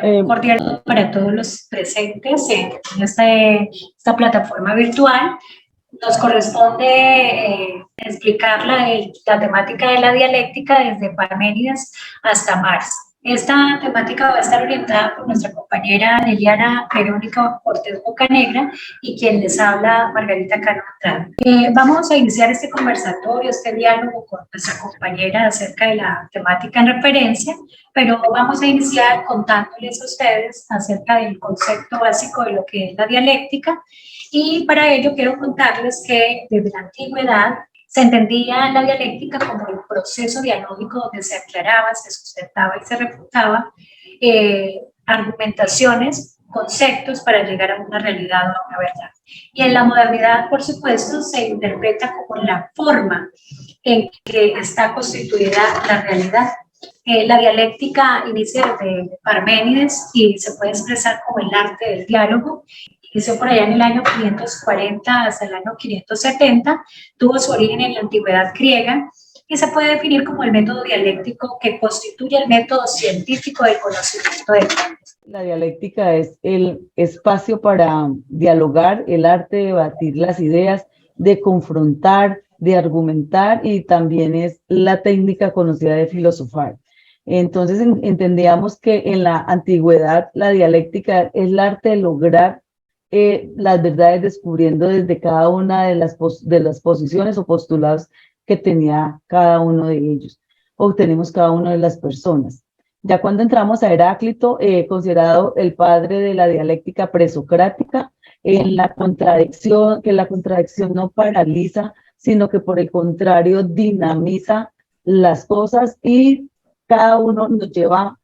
Un cordial para todos los presentes en esta plataforma virtual. Nos corresponde explicar la temática de la dialéctica desde Parménides hasta Marx. Esta temática va a estar orientada por nuestra compañera Liliana Verónica Cortés Bocanegra y quien les habla, Margarita Cano Andrade. Vamos a iniciar este conversatorio, este diálogo con nuestra compañera acerca de la temática en referencia, pero vamos a iniciar contándoles a ustedes acerca del concepto básico de lo que es la dialéctica. Y para ello quiero contarles que desde la antigüedad se entendía la dialéctica como el proceso dialógico donde se aclaraba, se sustentaba y se refutaba argumentaciones, conceptos para llegar a una realidad o a una verdad. Y en la modernidad, por supuesto, se interpreta como la forma en que está constituida la realidad. La dialéctica inicia desde Parménides y se puede expresar como el arte del diálogo. Inició por allá en el año 540 hasta el año 570, tuvo su origen en la antigüedad griega y se puede definir como el método dialéctico que constituye el método científico del conocimiento de Kant. La dialéctica es el espacio para dialogar, el arte de debatir las ideas, de confrontar, de argumentar, y también es la técnica conocida de filosofar. Entonces entendíamos que en la antigüedad la dialéctica es el arte de lograr las verdades, descubriendo desde cada una de las posiciones o postulados que tenía cada uno de ellos, o tenemos cada una de las personas. Ya cuando entramos a Heráclito, considerado el padre de la dialéctica presocrática, en la contradicción, que la contradicción no paraliza, sino que por el contrario dinamiza las cosas y cada uno nos lleva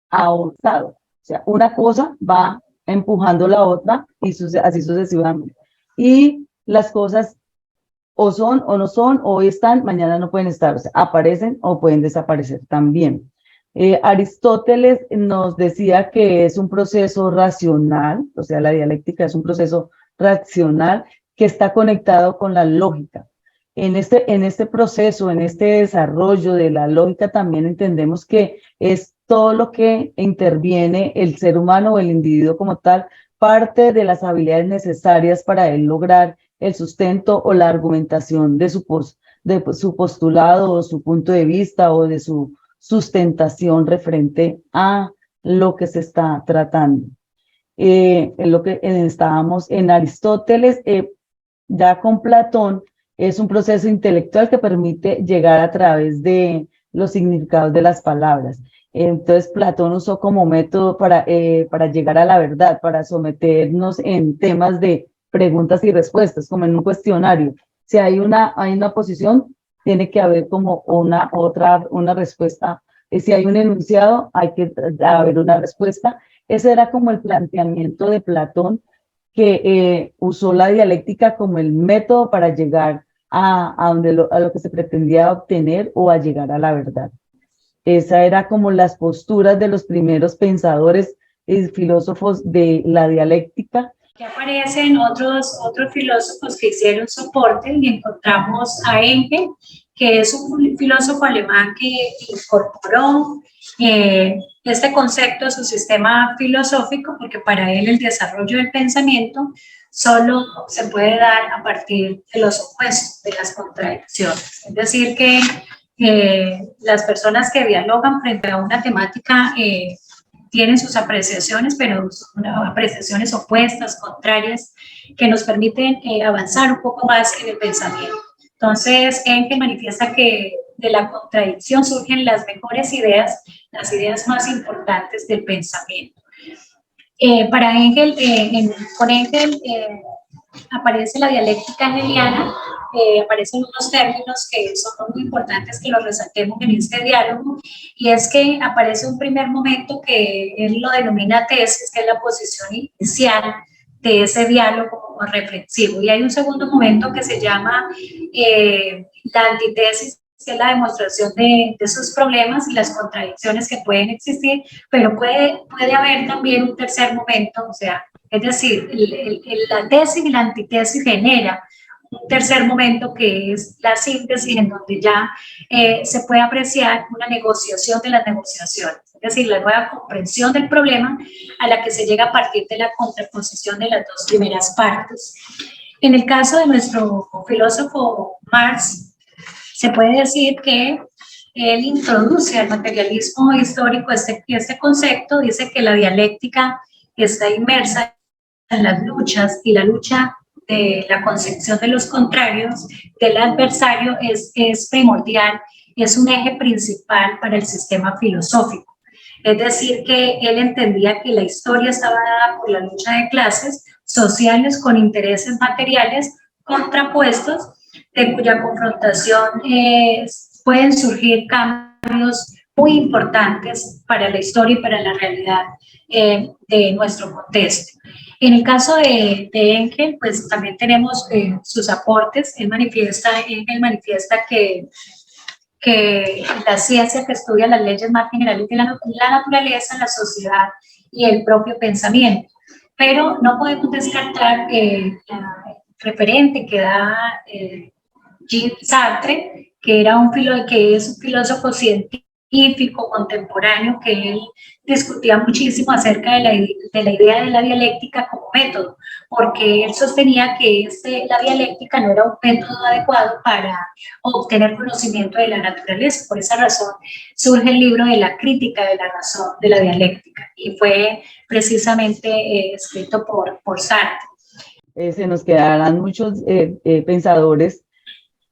a un lado. O sea, una cosa va empujando la otra y así sucesivamente. Y las cosas o son o no son, hoy están, mañana no pueden estar, o sea, aparecen o pueden desaparecer también. Aristóteles nos decía que es un proceso racional, o sea, la dialéctica es un proceso racional que está conectado con la lógica. En este proceso, en este desarrollo de la lógica, también entendemos que es todo lo que interviene el ser humano o el individuo como tal, parte de las habilidades necesarias para él lograr el sustento o la argumentación de su postulado o su punto de vista o de su sustentación referente a lo que se está tratando. En lo que estábamos en Aristóteles, ya con Platón, es un proceso intelectual que permite llegar a través de los significados de las palabras. Entonces Platón usó como método para llegar a la verdad, para someternos en temas de preguntas y respuestas, como en un cuestionario. Si hay una posición, tiene que haber como una respuesta. Si hay un enunciado, hay que haber una respuesta. Ese era como el planteamiento de Platón, que usó la dialéctica como el método para llegar a lo que se pretendía obtener o a llegar a la verdad. Esa era como las posturas de los primeros pensadores y filósofos de la dialéctica. Que aparecen otros filósofos que hicieron soporte y encontramos a Engel, que es un filósofo alemán que incorporó este concepto a su sistema filosófico, porque para él el desarrollo del pensamiento solo se puede dar a partir de los opuestos, de las contradicciones. Es decir, que las personas que dialogan frente a una temática tienen sus apreciaciones, pero son apreciaciones opuestas, contrarias, que nos permiten avanzar un poco más en el pensamiento. Entonces, Engel manifiesta que de la contradicción surgen las mejores ideas, las ideas más importantes del pensamiento. Para Engel, con Engel aparece la dialéctica hegeliana, aparecen unos términos que son muy importantes que los resaltemos en este diálogo, y es que aparece un primer momento que él lo denomina tesis, que es la posición inicial de ese diálogo reflexivo, y hay un segundo momento que se llama la antitesis, que es la demostración de sus problemas y las contradicciones que pueden existir, pero puede haber también un tercer momento, o sea, es decir, la tesis y la antitesis genera un tercer momento que es la síntesis, en donde ya se puede apreciar una negociación de las negociaciones, es decir, la nueva comprensión del problema a la que se llega a partir de la contraposición de las dos primeras partes. En el caso de nuestro filósofo Marx, se puede decir que él introduce al materialismo histórico este concepto, dice que la dialéctica está inmersa en las luchas, y la lucha de la concepción de los contrarios del adversario es primordial, es un eje principal para el sistema filosófico. Es decir, que él entendía que la historia estaba dada por la lucha de clases sociales con intereses materiales contrapuestos, de cuya confrontación pueden surgir cambios muy importantes para la historia y para la realidad de nuestro contexto. En el caso de Engel, pues también tenemos sus aportes. Engel manifiesta que la ciencia que estudia las leyes más generales de la naturaleza, la sociedad y el propio pensamiento. Pero no podemos descartar el referente que da Jean Sartre, que es un filósofo científico contemporáneo, que él discutía muchísimo acerca de la idea de la dialéctica como método, porque él sostenía que la dialéctica no era un método adecuado para obtener conocimiento de la naturaleza. Por esa razón surge el libro de la crítica de la razón de la dialéctica, y fue precisamente escrito por Sartre. Se nos quedarán muchos pensadores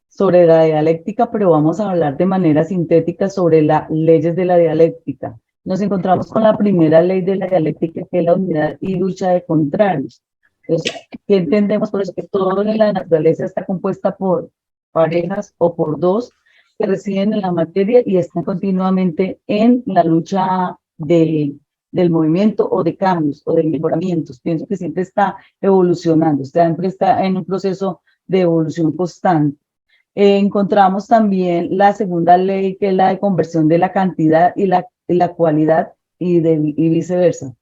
sobre la dialéctica, pero vamos a hablar de manera sintética sobre las leyes de la dialéctica. Nos encontramos con la primera ley de la dialéctica, que es la unidad y lucha de contrarios. Entonces, ¿qué entendemos por eso? Que todo en la naturaleza está compuesta por parejas o por dos que residen en la materia y están continuamente en la lucha del movimiento o de cambios o de mejoramientos. Pienso que siempre está evolucionando, siempre está en un proceso de evolución constante. Encontramos también la segunda ley, que es la de conversión de la cantidad y la cualidad, y viceversa.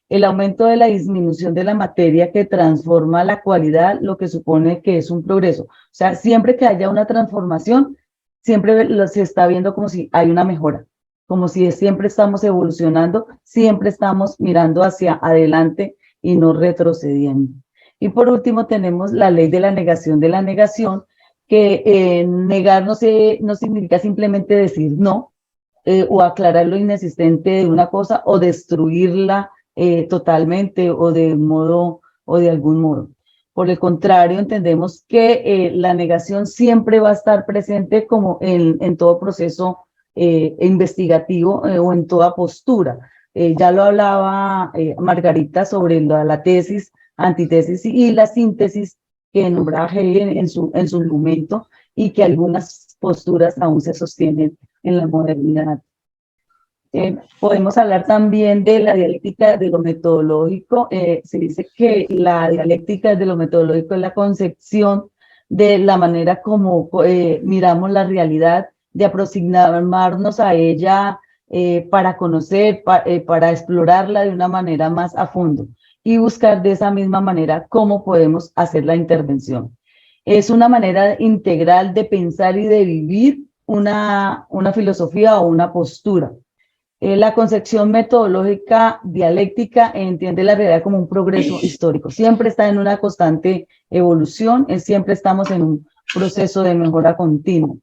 El aumento de la disminución de la materia que transforma la cualidad, lo que supone que es un progreso. O sea, siempre que haya una transformación, siempre se está viendo como si hay una mejora, como si siempre estamos evolucionando, siempre estamos mirando hacia adelante y no retrocediendo. Y por último tenemos la ley de la negación, que negar no significa simplemente decir no, o aclarar lo inexistente de una cosa, o destruirla totalmente o de algún modo. Por el contrario, entendemos que la negación siempre va a estar presente como en todo proceso investigativo o en toda postura. Ya lo hablaba Margarita sobre la tesis, antitesis y la síntesis que nombraba Hegel en su momento, y que algunas posturas aún se sostienen en la modernidad. Podemos hablar también de la dialéctica de lo metodológico. Se dice que la dialéctica de lo metodológico es la concepción de la manera como miramos la realidad, de aproximarnos a ella para conocer, para explorarla de una manera más a fondo, y buscar de esa misma manera cómo podemos hacer la intervención. Es una manera integral de pensar y de vivir una filosofía o una postura. La concepción metodológica dialéctica entiende la realidad como un progreso histórico. Siempre está en una constante evolución, siempre estamos en un proceso de mejora continua.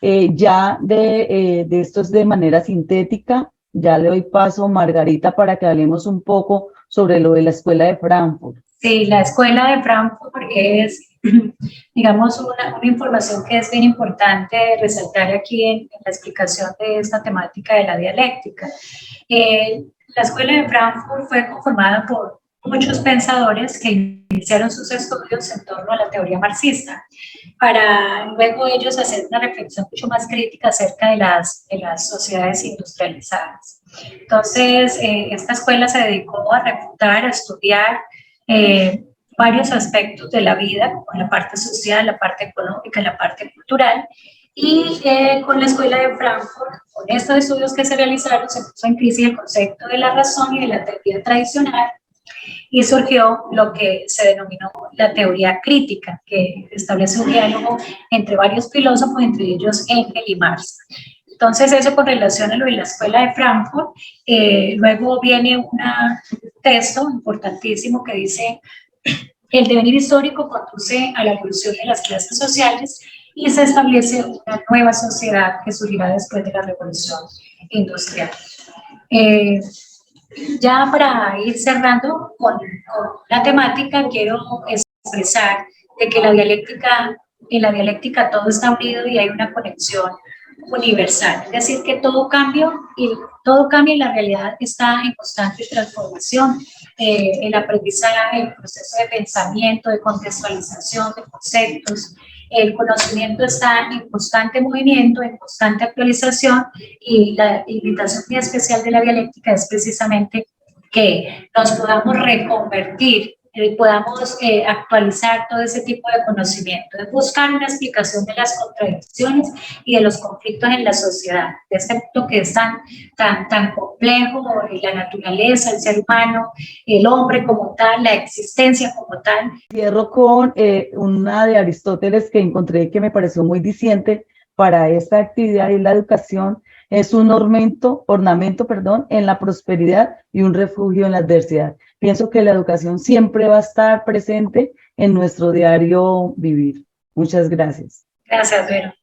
Ya de esto es de manera sintética. Ya le doy paso a Margarita para que hablemos un poco sobre lo de la Escuela de Frankfurt. Sí, la Escuela de Frankfurt es, digamos, una información que es bien importante resaltar aquí en la explicación de esta temática de la dialéctica. La Escuela de Frankfurt fue conformada por muchos pensadores que iniciaron sus estudios en torno a la teoría marxista, para luego ellos hacer una reflexión mucho más crítica acerca de las sociedades industrializadas. Entonces, esta escuela se dedicó a refutar, a estudiar varios aspectos de la vida, como la parte social, la parte económica, la parte cultural, y con la Escuela de Frankfurt, con estos estudios que se realizaron, se puso en crisis el concepto de la razón y de la teoría tradicional, y surgió lo que se denominó la teoría crítica, que establece un diálogo entre varios filósofos, entre ellos Engels y Marx. Entonces, eso con relación a lo de la Escuela de Frankfurt. Luego viene un texto importantísimo que dice: el devenir histórico conduce a la evolución de las clases sociales y se establece una nueva sociedad que surgirá después de la revolución industrial. Ya para ir cerrando con la temática, quiero expresar de que en la dialéctica todo está unido y hay una conexión universal, es decir, que todo cambia y la realidad está en constante transformación. El aprendizaje, el proceso de pensamiento, de contextualización de conceptos, el conocimiento está en constante movimiento, en constante actualización, y la invitación muy especial de la dialéctica es precisamente que nos podamos reconvertir, podamos actualizar todo ese tipo de conocimiento, de buscar una explicación de las contradicciones y de los conflictos en la sociedad, de este punto que es tan complejo, la naturaleza, el ser humano, el hombre como tal, la existencia como tal. Cierro con una de Aristóteles que encontré que me pareció muy diciente para esta actividad, y la educación es un ornamento, en la prosperidad y un refugio en la adversidad. Pienso que la educación siempre va a estar presente en nuestro diario vivir. Muchas gracias. Gracias, Vero.